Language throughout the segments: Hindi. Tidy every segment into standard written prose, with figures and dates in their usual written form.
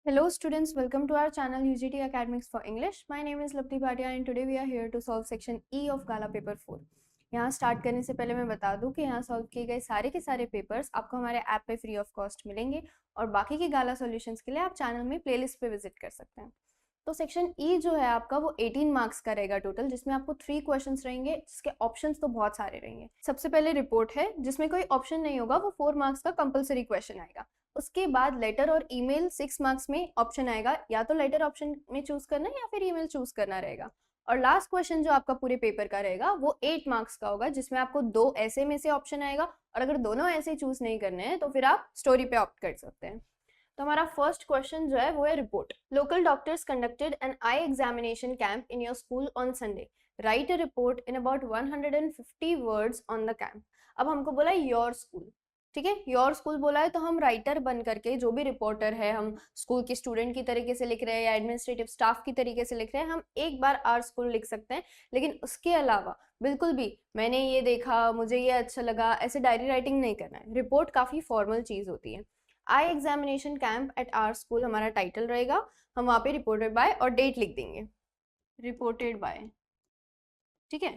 Hello students, welcome to our channel UGT Academics for English. My name is Lapti Bhatia and today we are here to solve section E of Gala paper 4. यहाँ स्टार्ट करने से पहले मैं बता दूं कि यहाँ सॉल्व किए गए सारे के सारे पेपर्स आपको हमारे ऐप पे फ्री ऑफ कॉस्ट मिलेंगे और बाकी के गाला सॉल्यूशंस के लिए आप चैनल में प्लेलिस्ट पे विजिट कर सकते हैं। तो सेक्शन ई जो है आपका वो 18 मार्क्स का रहेगा टोटल, जिसमें आपको 3 क्वेश्चंस रहेंगे, जिसके ऑप्शंस तो बहुत सारे रहेंगे। सबसे पहले रिपोर्ट है जिसमें कोई ऑप्शन नहीं होगा, वो 4 मार्क्स का कंपलसरी क्वेश्चन आएगा। उसके बाद लेटर और ईमेल 6 मार्क्स में ऑप्शन आएगा, या तो लेटर ऑप्शन में चूज करना है या फिर ईमेल चूज करना रहेगा। और लास्ट क्वेश्चन जो आपका पूरे पेपर का रहेगा वो 8 मार्क्स का होगा, जिसमें आपको 2 ऐसे में से ऑप्शन आएगा और अगर दोनों ऐसे चूज नहीं करने हैं तो फिर आप स्टोरी पे ऑप्ट कर सकते हैं। तो हमारा फर्स्ट क्वेश्चन जो है वो है report. Local doctors conducted an eye examination camp in your school on Sunday. Write a report in about 150 words on the camp. अब हमको बोला योर स्कूल, ठीक है, योर स्कूल बोला है तो हम राइटर बन करके, जो भी रिपोर्टर है, हम स्कूल के स्टूडेंट की तरीके से लिख रहे हैं या एडमिनिस्ट्रेटिव स्टाफ की तरीके से लिख रहे हैं, हम एक बार आर स्कूल लिख सकते हैं। लेकिन उसके अलावा बिल्कुल भी मैंने ये देखा, मुझे ये अच्छा लगा, ऐसे डायरी राइटिंग नहीं करना है। रिपोर्ट काफी फॉर्मल चीज होती है। Eye examination camp at our school हमारा टाइटल रहेगा, हम वहां पे रिपोर्टेड बाय और डेट लिख देंगे, रिपोर्टेड बाय, ठीक है,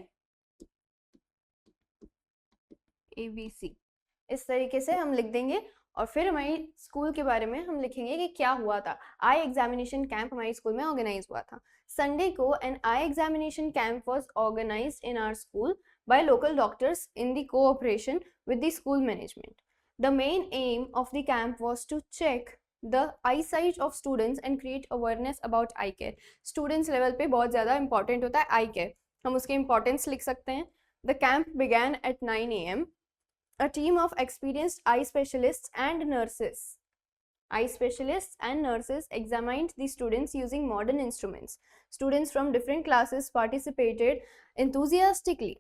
ABC, इस तरीके से हम लिख देंगे। और फिर हमारी स्कूल के बारे में हम लिखेंगे कि क्या हुआ था। आई एग्जामिनेशन कैंप हमारी स्कूल में ऑर्गेनाइज हुआ था। संडे को an eye examination camp was organised in our school by local doctors in the cooperation with the school management. The main aim of the camp was to check the eyesight of students and create awareness about eye care. Students level पे बहुत ज़्यादा important होता है eye care, हम उसके importance लिख सकते हैं। The camp began at 9 AM. A team of experienced eye specialists and nurses examined the students using modern instruments. Students from different classes participated enthusiastically.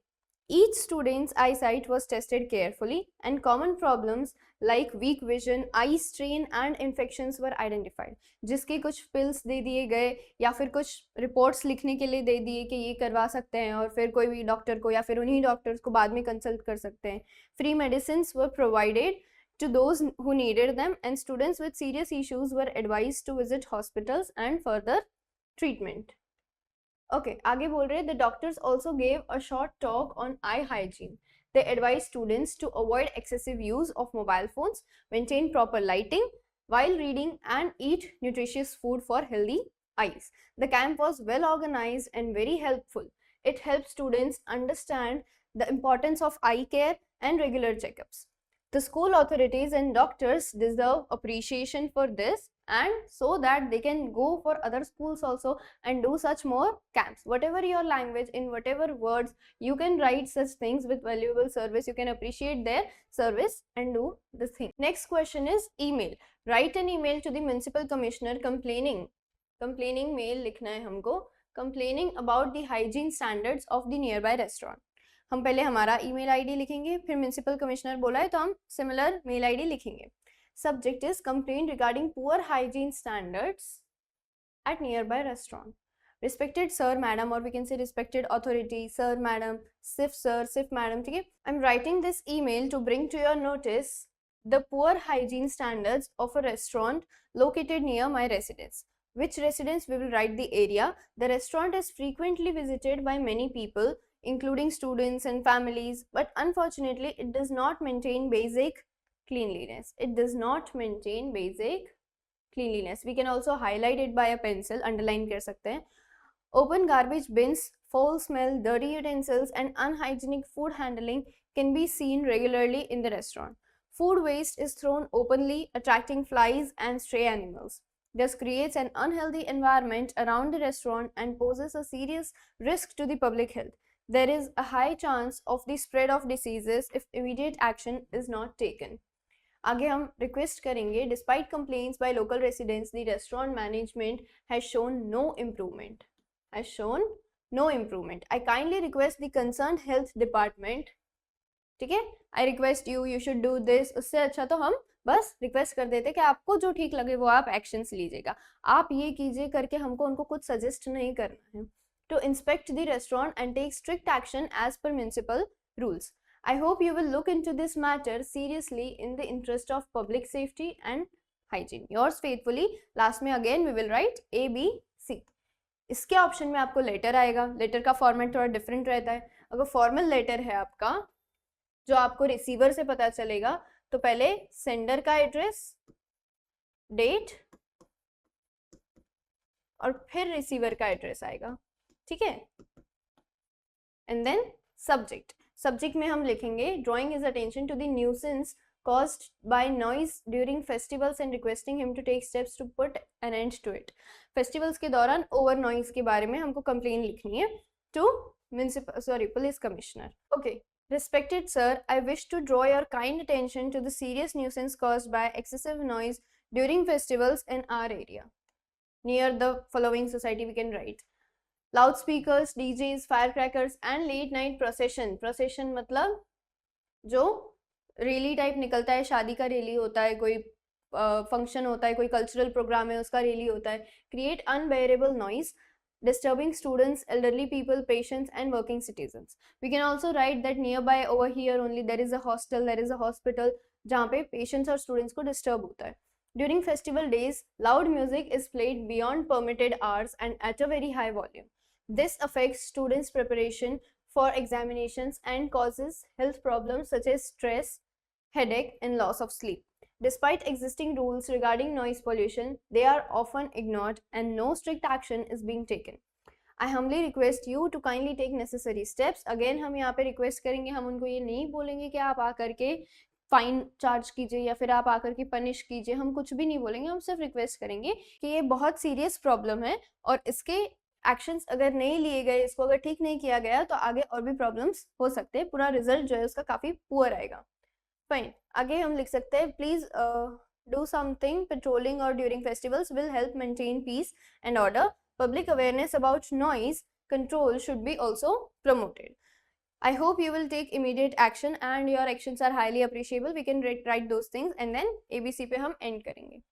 Each student's eyesight was tested carefully and common problems like weak vision, eye strain and infections were identified. जिसके कुछ पिल्स दे दिए गए या फिर कुछ रिपोर्ट्स लिखने के लिए दे दिए कि ये करवा सकते हैं और फिर कोई भी डॉक्टर को या फिर उन्हीं डॉक्टर्स को बाद में कंसल्ट कर सकते हैं। Free medicines were provided to those who needed them and students with serious issues were advised to visit hospitals and further treatment. Okay, आगे बोल रहे हैं the doctors also gave a short talk on eye hygiene. They advised students to avoid excessive use of mobile phones, maintain proper lighting while reading and eat nutritious food for healthy eyes. The camp was well organized and very helpful. It helped students understand the importance of eye care and regular checkups. The school authorities and doctors deserve appreciation for this, and so that they can go for other schools also and do such more camps. Whatever your language, in whatever words you can write such things with valuable service, you can appreciate their service and do this thing. Next question is email. Write an email to the municipal commissioner complaining mail लिखना है हमको, complaining about the hygiene standards of the nearby restaurant. हम पहले हमारा ईमेल आईडी लिखेंगे, फिर म्युनिसिपल कमिश्नर बोला है तो हम सिमिलर मेल आईडी लिखेंगे। Subject is complaint regarding poor hygiene standards at nearby restaurant. Respected sir, madam, or we can say respected authority, sir, madam, sir, madam, ठीक है। I'm writing this email to bring to your notice the poor hygiene standards of a restaurant located near my residence. Which residence? We will write the area. The restaurant is frequently visited by many people, including students and families, but unfortunately it does not maintain basic cleanliness. It does not maintain basic cleanliness. We can also highlight it by a pencil, underline कर सकते हैं। Open garbage bins, foul smell, dirty utensils and unhygienic food handling can be seen regularly in the restaurant. Food waste is thrown openly, attracting flies and stray animals. This creates an unhealthy environment around the restaurant and poses a serious risk to the public health. There is a high chance of the spread of diseases if immediate action is not taken. आगे हम रिक्वेस्ट करेंगे, despite complaints by local residents the restaurant management has shown no improvement, I kindly request the concern health department, ठीक है, I request you should do this. उससे अच्छा तो हम बस रिक्वेस्ट कर देते कि आपको जो ठीक लगे वो आप एक्शंस लीजिएगा, आप ये कीजिए करके हमको उनको कुछ सजेस्ट नहीं करना है। To inspect the restaurant and take strict action as per municipal rules. I hope you will look into this matter seriously in the interest of public safety and hygiene. Yours faithfully. Last में again we will write A, B, C. इसके ऑप्शन में आपको लेटर आएगा. लेटर का फॉर्मेट थोड़ा डिफरेंट रहता है. अगर फॉर्मल लेटर है आपका जो आपको रिसीवर से पता चलेगा तो पहले सेंडर का एड्रेस, डेट और फिर रिसीवर का एड्रेस आएगा. ठीक है. And then subject. सब्जेक्ट में हम लिखेंगे drawing his attention to the nuisance caused by noise during festivals and requesting him to take steps to put an end to it. Festivals के दौरान ओवर नॉइज के बारे में हमको कंप्लेन लिखनी है to police commissioner. Okay. Respected sir, I wish to draw your kind attention to the serious nuisance caused by excessive noise during festivals in our area. Near the following society we can write loudspeakers, DJs, firecrackers and late night procession. Procession मतलब जो रैली टाइप निकलता है, शादी का रैली होता है, कोई फंक्शन होता है, कोई कल्चरल प्रोग्राम है उसका रैली होता है. Create unbearable noise disturbing students, elderly people, patients and working citizens. We can also write that nearby over here only there is a hostel, there is a hospital जहाँ पे patients और students को disturb होता है. During festival days, loud music is played beyond permitted hours and at a very high volume. This affects students' preparation for examinations and causes health problems such as stress, headache and loss of sleep. Despite existing rules regarding noise pollution, they are often ignored and no strict action is being taken. I humbly request you to kindly take necessary steps. Again हम यहाँ पे request करेंगे, हम उनको ये नहीं बोलेंगे कि आप आकर के फाइन चार्ज कीजिए या फिर आप आकर के पनिश कीजिए, हम कुछ भी नहीं बोलेंगे. हम सिर्फ रिक्वेस्ट करेंगे कि ये बहुत सीरियस प्रॉब्लम है और इसके एक्शंस अगर नहीं लिए गए, इसको अगर ठीक नहीं किया गया तो आगे और भी प्रॉब्लम्स हो सकते हैं. पूरा रिजल्ट जो है उसका काफ़ी पुअर आएगा. फाइन. आगे हम लिख सकते हैं प्लीज डू समथिंग पेट्रोलिंग और during festivals will help maintain piece and order. Public awareness about noise control should be also promoted. I hope you will take immediate action and your actions are highly appreciable. We can write those things and then ABC पे हम end करेंगे.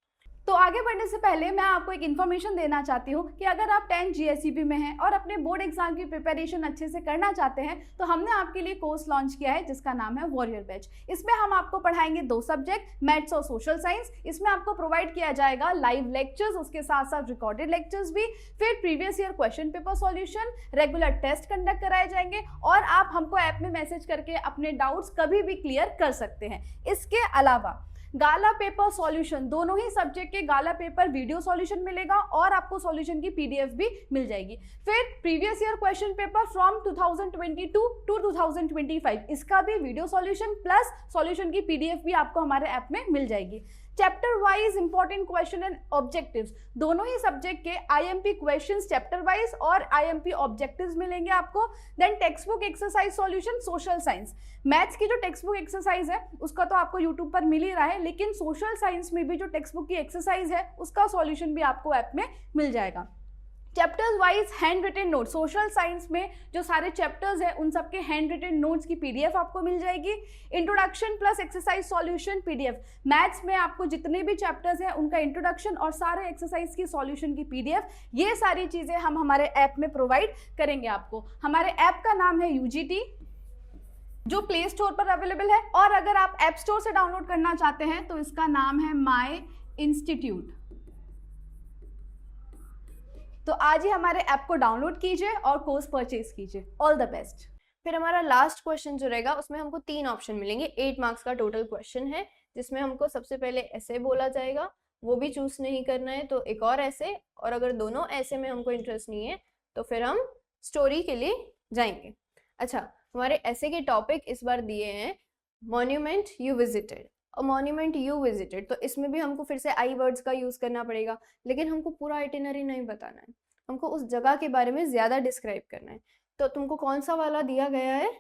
तो आगे बढ़ने से पहले मैं आपको एक इन्फॉर्मेशन देना चाहती हूँ कि अगर आप 10th GSEB में हैं और अपने बोर्ड एग्जाम की प्रिपरेशन अच्छे से करना चाहते हैं तो हमने आपके लिए कोर्स लॉन्च किया है जिसका नाम है वॉरियर बैच. इसमें हम आपको पढ़ाएंगे 2 सब्जेक्ट, मैथ्स और सोशल साइंस. इसमें आपको प्रोवाइड किया जाएगा लाइव लेक्चर्स, उसके साथ साथ रिकॉर्डेड लेक्चर्स भी, फिर previous year question paper solution, regular test conduct कराए जाएंगे और आप हमको ऐप में मैसेज करके अपने डाउट्स कभी भी क्लियर कर सकते हैं. इसके अलावा गाला पेपर सॉल्यूशन, दोनों ही सब्जेक्ट के गाला पेपर वीडियो सॉल्यूशन मिलेगा और आपको सॉल्यूशन की PDF भी मिल जाएगी. फिर previous year question paper from 2022 to 2025, इसका भी वीडियो सॉल्यूशन प्लस सॉल्यूशन की PDF भी आपको हमारे ऐप में मिल जाएगी. Chapter wise important question and objectives, दोनों ही सब्जेक्ट के IMP क्वेश्चंस चैप्टर वाइज और IMP ऑब्जेक्टिव्स मिलेंगे आपको. Then text book exercise solution social science. Maths की जो टेक्स्ट बुक एक्सरसाइज है उसका तो आपको यूट्यूब पर मिल ही रहा है, लेकिन सोशल साइंस में भी जो टेक्स्ट बुक की एक्सरसाइज है उसका सॉल्यूशन भी आपको ऐप में मिल जाएगा. Chapters wise handwritten note, social science में जो सारे चैप्टर्स हैं उन सबके हैंड रिटन नोट्स की PDF आपको मिल जाएगी. Introduction plus exercise solution PDF. Maths में आपको जितने भी चैप्टर्स हैं उनका इंट्रोडक्शन और सारे एक्सरसाइज की सॉल्यूशन की PDF, ये सारी चीज़ें हम हमारे ऐप में प्रोवाइड करेंगे आपको. हमारे ऐप का नाम है UGT जो प्ले स्टोर पर अवेलेबल है, और अगर आप ऐप स्टोर से डाउनलोड करना चाहते हैं तो इसका नाम है माई इंस्टीट्यूट. तो आज ही हमारे ऐप को डाउनलोड कीजिए और कोर्स परचेज कीजिए. All the best. फिर हमारा लास्ट क्वेश्चन जो रहेगा उसमें हमको 3 ऑप्शन मिलेंगे. 8 मार्क्स का टोटल क्वेश्चन है जिसमें हमको सबसे पहले ऐसे बोला जाएगा, वो भी चूज नहीं करना है तो एक और ऐसे, और अगर दोनों ऐसे में हमको इंटरेस्ट नहीं है तो फिर हम स्टोरी के लिए जाएंगे. अच्छा, हमारे ऐसे के टॉपिक इस बार दिए हैं मॉन्यूमेंट यू विजिटेड और मॉन्यूमेंट यू विजिटेड. तो इसमें भी हमको फिर से आई वर्ड्स का यूज करना पड़ेगा, लेकिन हमको पूरा आइटिनरी नहीं बताना है, हमको उस जगह के बारे में ज्यादा डिस्क्राइब करना है. तो तुमको कौन सा वाला दिया गया है?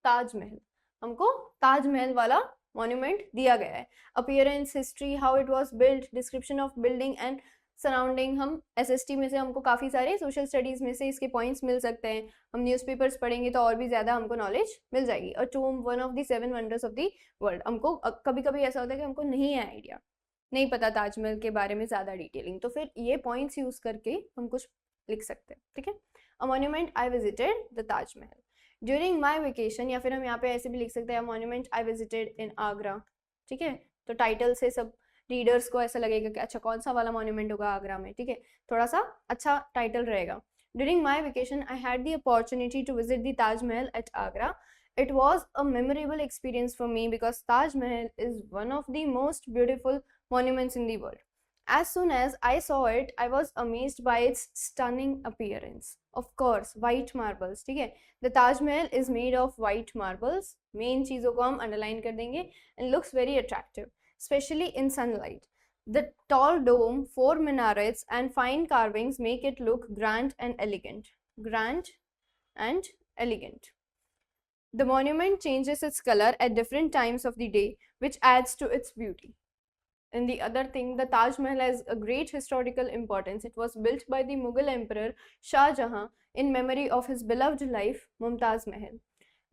ताजमहल. हमको ताजमहल वाला मॉन्यूमेंट दिया गया है. Appearance, history, how it was built, description of building and surrounding. हम SST में से हमको काफ़ी सारे, सोशल स्टडीज़ में से इसके पॉइंट्स मिल सकते हैं. हम न्यूज़पेपर्स पढ़ेंगे तो और भी ज़्यादा हमको नॉलेज मिल जाएगी. और tomb, one of the 7 wonders of the world. हमको कभी कभी ऐसा होता है कि हमको नहीं है आइडिया, नहीं पता ताजमहल के बारे में ज़्यादा डिटेलिंग, तो फिर ये पॉइंट्स यूज़ करके हम कुछ लिख सकते हैं. ठीक है. A monument I visited the Taj Mahal during my vacation, या फिर हम यहाँ पे ऐसे भी लिख सकते हैं monument I visited in Agra. ठीक है. तो टाइटल से सब रीडर्स को ऐसा लगेगा कि अच्छा कौन सा वाला मॉन्यूमेंट होगा आगरा में, ठीक है, थोड़ा सा अच्छा टाइटल रहेगा. During my vacation, I had the opportunity to visit the Taj Mahal at Agra. It was a memorable experience for me because Taj Mahal is one of the most beautiful monuments in the world. As soon as I saw it, I was amazed by its stunning appearance. Of course, white marbles, ठीक है. The Taj Mahal is made of white marbles. Main चीज़ों को हम underline कर देंगे and looks very attractive, especially in sunlight. The tall dome, 4 minarets, and fine carvings make it look grand and elegant. Grand and elegant. The monument changes its color at different times of the day, which adds to its beauty. And the other thing, the Taj Mahal has a great historical importance. It was built by the Mughal Emperor Shah Jahan in memory of his beloved wife Mumtaz Mahal.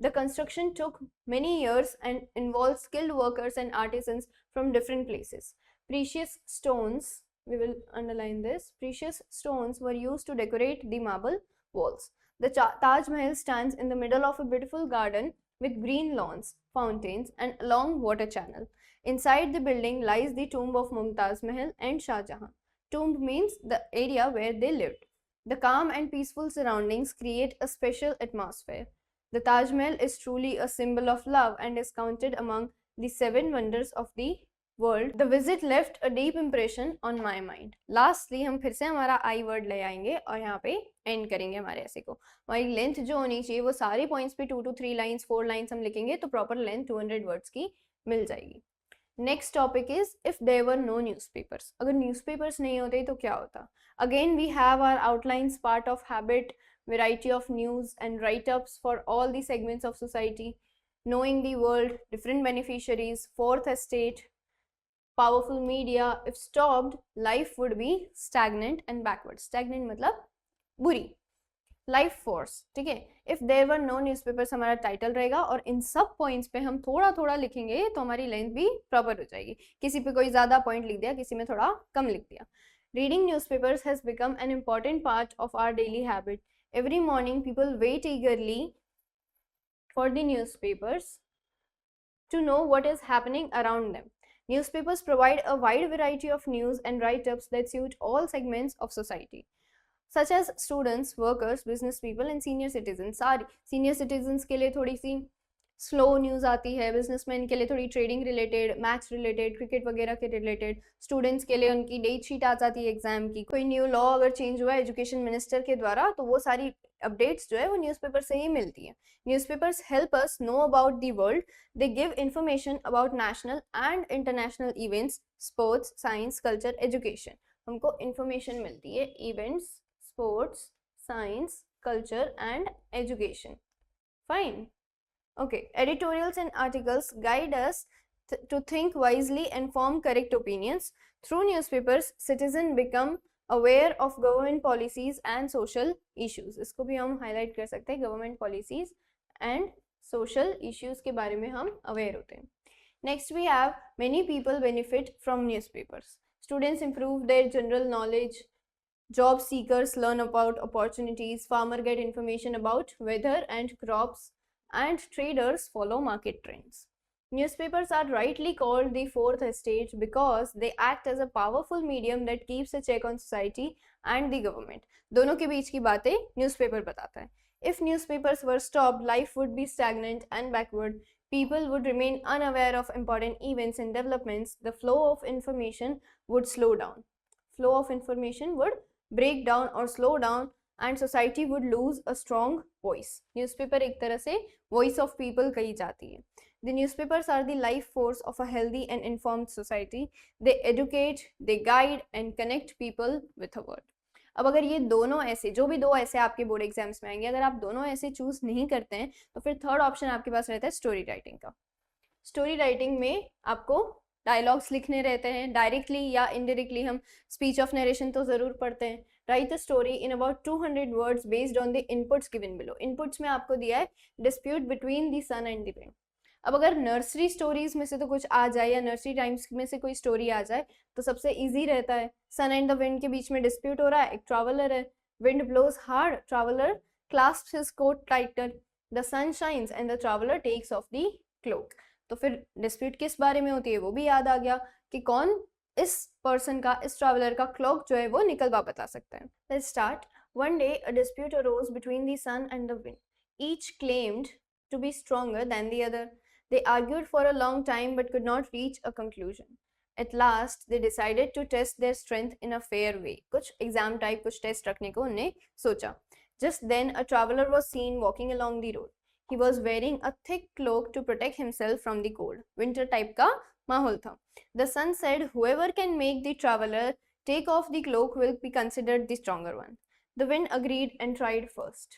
The construction took many years and involved skilled workers and artisans from different places. Precious stones, we will underline this, precious stones were used to decorate the marble walls. The Taj Mahal stands in the middle of a beautiful garden with green lawns, fountains, and a long water channel. Inside the building lies the tomb of Mumtaz Mahal and Shah Jahan. Tomb means the area where they lived. The calm and peaceful surroundings create a special atmosphere. The Taj Mahal is truly a symbol of love and is counted among the 7 wonders of the world. The visit left a deep impression on my mind. Lastly हम फिर से हमारा आई वर्ड ले आएंगे और यहाँ पे एंड करेंगे हमारे ऐसे को. हमारी लेंथ जो होनी चाहिए वो सारे पॉइंट्स पे 2 to 3 लाइन्स 4 लाइन्स हम लिखेंगे तो प्रॉपर लेंथ 200 वर्ड्स की मिल जाएगी. Next topic is if there were no newspapers. अगर न्यूज़पेपर्स नहीं होते तो क्या होता. Again we have our outlines part of habit, variety of news and write-ups for all the segments of society, knowing the world, different beneficiaries, fourth estate, powerful media. If stopped, life would be stagnant and backward. Stagnant मतलब बुरी. Life force, ठीक है. If there were no newspapers हमारा टाइटल रहेगा और इन सब पॉइंट्स पे हम थोड़ा थोड़ा लिखेंगे तो हमारी लेंथ भी प्रॉपर हो जाएगी. किसी पे कोई ज़्यादा पॉइंट लिख दिया, किसी में थोड़ा कम लिख दिया. Reading newspapers has become an important part of our daily habit. Every morning people wait eagerly for the newspapers to know what is happening around them. Newspapers provide a wide variety of news and write-ups that suit all segments of society, such as students, workers, business people and senior citizens. सारी senior citizens के लिए थोड़ी सी स्लो न्यूज़ आती है, बिजनेसमैन के लिए थोड़ी trading related, match related, cricket वगैरह के रिलेटेड, स्टूडेंट्स के लिए उनकी डेट शीट आ जाती है एग्जाम की, कोई न्यू लॉ अगर चेंज हुआ है एजुकेशन मिनिस्टर के द्वारा तो वो सारी अपडेट्स जो है वो न्यूज़पेपर से ही मिलती है. Newspapers help us know about the world. They give information about national and international events, sports, science, culture, education. हमको इंफॉर्मेशन मिलती है events, sports, science, culture and education. Fine. Okay, editorials and articles guide us to think wisely and form correct opinions. Through newspapers, citizens become aware of government policies and social issues. इसको भी हम highlight कर सकते हैं, government policies and social issues के बारे में हम aware होते हैं. Next we have many people benefit from newspapers. Students improve their general knowledge. Job seekers learn about opportunities. Farmers get information about weather and crops. And traders follow market trends. Newspapers are rightly called the fourth estate because they act as a powerful medium that keeps a check on society and the government. दोनों के बीच की बातें न्यूज़पेपर बताता है. If newspapers were stopped, life would be stagnant and backward. People would remain unaware of important events and developments. The flow of information would slow down. Flow of information would break down or slow down and society would lose a strong voice. Newspaper एक तरह से voice of people कही जाती है. The newspapers are the life force of a healthy and informed society. They educate, they guide and connect people with a word. अब अगर ये दोनों ऐसे, जो भी दो ऐसे आपके बोर्ड एग्जाम्स में आएंगे, अगर आप दोनों ऐसे चूज नहीं करते हैं तो फिर थर्ड ऑप्शन आपके पास रहता है स्टोरी राइटिंग का. स्टोरी राइटिंग में आपको डायलॉग्स लिखने रहते हैं, डायरेक्टली या इनडायरेक्टली हम स्पीच ऑफ नरेशन तो ज़रूर पढ़ते हैं. Write the story in about 200 words based on the inputs given below. Inputs में आपको दिया है dispute between the sun and the wind. अब अगर नर्सरी स्टोरीज में से तो कुछ आ जाए या नर्सरी टाइम्स में से कोई स्टोरी आ जाए तो सबसे ईजी रहता है. सन एंड द विंड के बीच में डिस्प्यूट हो रहा है, एक ट्रैवलर है, wind blows hard, traveller clasps his coat tighter, the sun shines and the traveller takes off the cloak. तो फिर डिस्प्यूट किस बारे में होती है वो भी याद आ गया कि कौन इस पर्सन का, इस ट्रैवलर का क्लॉक जो है वो निकलवा बता सकता है. Let's start. One day a dispute arose between the sun and the wind. Each claimed to be stronger than the other. They argued for a long time but could not reach a conclusion. At last they decided to test their strength in a fair way. कुछ एग्जाम टाइप कुछ टेस्ट रखने को उन्हें सोचा. Just then a traveler was seen walking along the road. He was wearing a thick cloak to protect himself from the cold. Winter type का माहौल था. The sun said, whoever can make the traveler take off the cloak will be considered the stronger one. The wind agreed and tried first.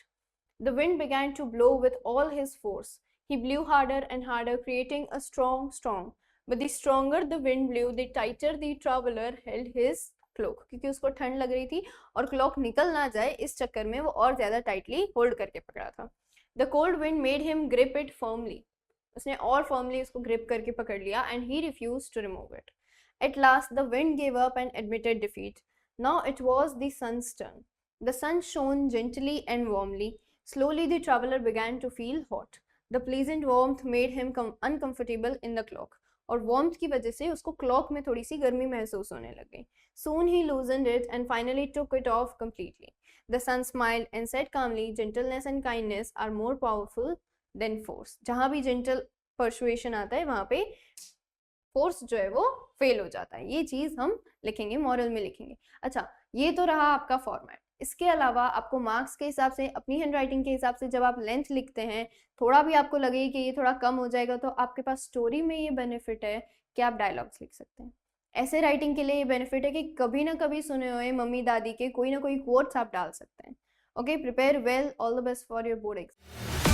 The wind began to blow with all his force. He blew harder and harder, creating a strong storm. But the stronger the wind blew, the tighter the traveler held his cloak. क्योंकि उसको ठंड लग रही थी और क्लॉक निकल ना जाए इस चक्कर में वो और ज़्यादा टाइटली होल्ड करके पकड़ा था. The cold wind made him grip it firmly. उसने और firmly उसको grip करके पकड़ लिया and he refused to remove it. At last the wind gave up and admitted defeat. Now it was the sun's turn. The sun shone gently and warmly. Slowly the traveler began to feel hot. The pleasant warmth made him uncomfortable in the cloak. और warmth की वजह से उसको clock में थोड़ी सी गर्मी महसूस होने लग गई. Soon he loosened it and finally took it off completely. The sun smiled and said calmly, gentleness and kindness are more powerful than force. जहाँ भी gentle persuasion आता है वहाँ पे फोर्स जो है वो फेल हो जाता है. ये चीज़ हम लिखेंगे, मॉरल में लिखेंगे. अच्छा, ये तो रहा आपका फॉर्मेट. इसके अलावा आपको मार्क्स के हिसाब से, अपनी हैंड राइटिंग के हिसाब से जब आप लेंथ लिखते हैं, थोड़ा भी आपको लगे कि ये थोड़ा कम हो जाएगा, तो आपके पास स्टोरी में ये बेनिफिट है कि आप डायलॉग्स लिख सकते हैं. ऐसे राइटिंग के लिए ये बेनिफिट है कि कभी ना कभी सुने हुए मम्मी दादी के कोई ना कोई कोट्स आप डाल सकते हैं. Okay, prepare well. All the best for your board exam.